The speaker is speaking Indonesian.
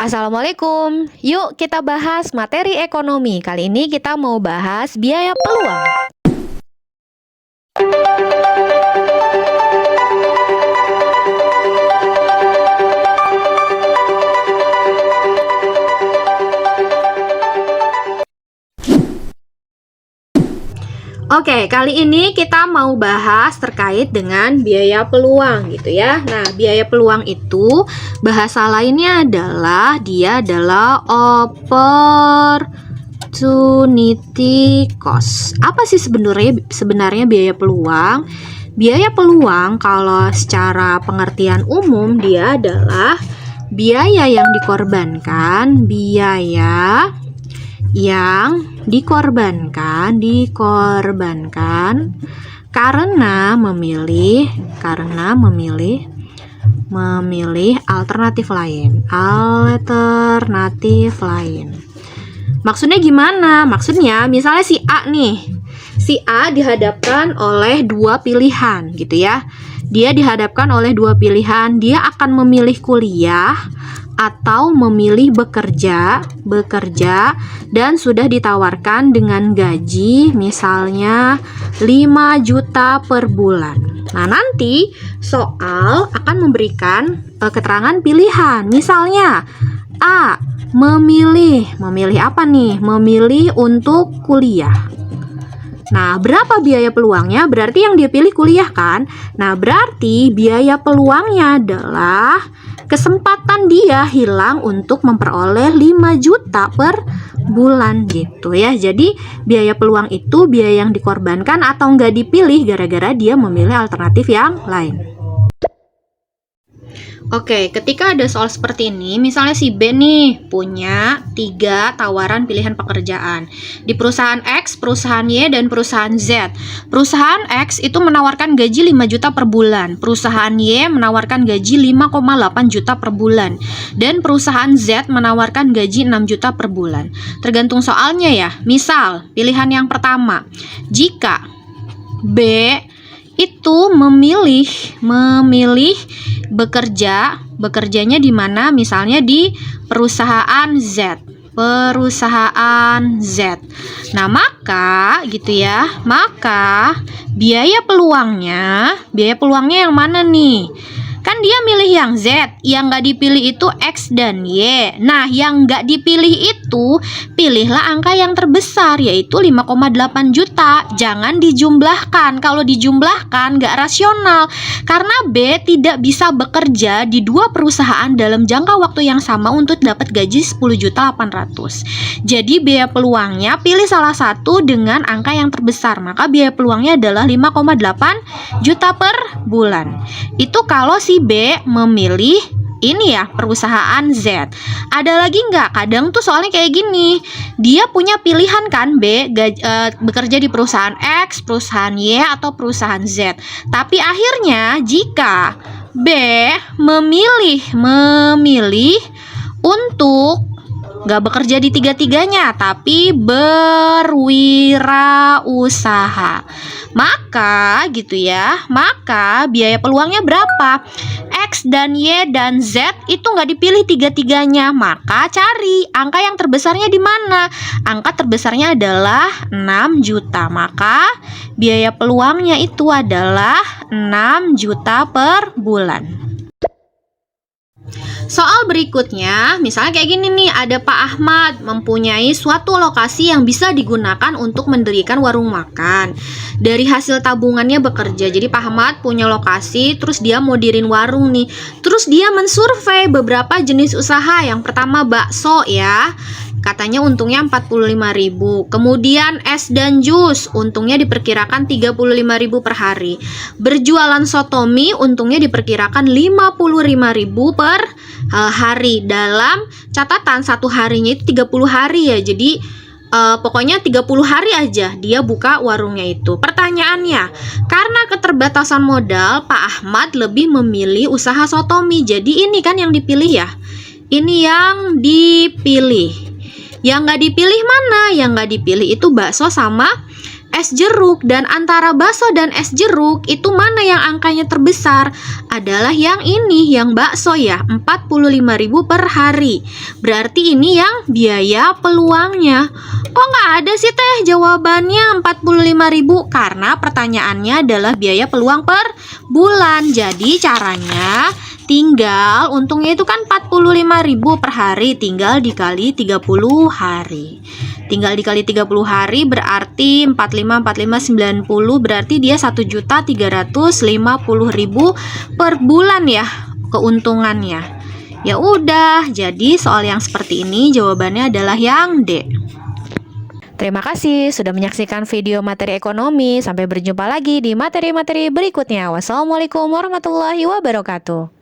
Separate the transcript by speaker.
Speaker 1: Assalamualaikum. Yuk kita bahas materi ekonomi. Kali ini kita mau bahas biaya peluang. Oke, kali ini kita mau bahas terkait dengan biaya peluang gitu ya. Nah, biaya peluang itu bahasa lainnya adalah dia adalah opportunity cost. Apa sih sebenarnya biaya peluang? Biaya peluang kalau secara pengertian umum dia adalah biaya yang dikorbankan, karena memilih alternatif lain. Maksudnya gimana? Maksudnya misalnya si A dihadapkan oleh dua pilihan gitu ya. Dia dihadapkan oleh dua pilihan, dia akan memilih kuliah atau memilih bekerja dan sudah ditawarkan dengan gaji misalnya 5 juta per bulan. Nah, nanti soal akan memberikan keterangan pilihan. Misalnya A memilih apa nih? Memilih untuk kuliah. Nah, berapa biaya peluangnya? Berarti yang dia pilih kuliah kan? Nah, berarti biaya peluangnya adalah kesempatan dia hilang untuk memperoleh 5 juta per bulan gitu ya. Jadi, biaya peluang itu biaya yang dikorbankan atau nggak dipilih gara-gara dia memilih alternatif yang lain. Oke, ketika ada soal seperti ini, misalnya si B nih punya 3 tawaran pilihan pekerjaan di perusahaan X, perusahaan Y, dan perusahaan Z. Perusahaan X itu menawarkan gaji 5 juta per bulan, perusahaan Y menawarkan gaji 5,8 juta per bulan, dan perusahaan Z menawarkan gaji 6 juta per bulan. Tergantung soalnya ya. Misal, pilihan yang pertama, jika B itu memilih bekerjanya di mana? Misalnya di perusahaan Z. Nah, maka biaya peluangnya yang mana nih? Kan dia milih yang Z, yang nggak dipilih itu X dan Y. Nah, yang nggak dipilih itu, pilihlah angka yang terbesar, yaitu 5,8 juta. Jangan dijumlahkan. Kalau dijumlahkan nggak rasional, karena B tidak bisa bekerja di 2 perusahaan dalam jangka waktu yang sama untuk dapat gaji 10.800.000. Jadi, biaya peluangnya pilih salah satu dengan angka yang terbesar. Maka biaya peluangnya adalah 5,8 juta per bulan. Itu kalau si B memilih ini ya, perusahaan Z. Ada lagi nggak? Kadang tuh soalnya kayak gini. Dia punya pilihan kan, B bekerja di perusahaan X, perusahaan Y, atau perusahaan Z. Tapi akhirnya jika B memilih untuk nggak bekerja di tiga-tiganya, tapi berwirausaha, maka biaya peluangnya berapa? X dan Y dan Z itu nggak dipilih tiga-tiganya, maka cari angka yang terbesarnya di mana? Angka terbesarnya adalah 6 juta, maka biaya peluangnya itu adalah 6 juta per bulan. Soal berikutnya, misalnya kayak gini nih, ada Pak Ahmad mempunyai suatu lokasi yang bisa digunakan untuk mendirikan warung makan. Dari hasil tabungannya bekerja, jadi Pak Ahmad punya lokasi, terus dia mau diriin warung nih. Terus dia mensurvei beberapa jenis usaha. Yang pertama bakso ya, katanya untungnya 45.000. Kemudian es dan jus, untungnya diperkirakan 35.000 per hari. Berjualan sotomi, untungnya diperkirakan 55.000 per hari. Dalam catatan satu harinya itu 30 hari ya. Jadi pokoknya 30 hari aja dia buka warungnya itu. Pertanyaannya, karena keterbatasan modal, Pak Ahmad lebih memilih usaha sotomi. Jadi ini kan yang dipilih ya. Ini yang dipilih. Yang nggak dipilih mana? Yang nggak dipilih itu bakso sama es jeruk, dan antara bakso dan es jeruk itu mana yang angkanya terbesar? Adalah yang ini, yang bakso ya, 45.000 per hari. Berarti ini yang biaya peluangnya. Kok nggak ada sih Teh jawabannya 45.000? Karena pertanyaannya adalah biaya peluang per bulan. Jadi caranya tinggal untungnya itu kan 45.000 per hari, tinggal dikali 30 hari. Tinggal dikali 30 hari berarti 45 90 berarti dia 1.350.000 per bulan ya keuntungannya. Ya udah, jadi soal yang seperti ini jawabannya adalah yang D.
Speaker 2: Terima kasih sudah menyaksikan video materi ekonomi. Sampai berjumpa lagi di materi-materi berikutnya. Wassalamualaikum warahmatullahi wabarakatuh.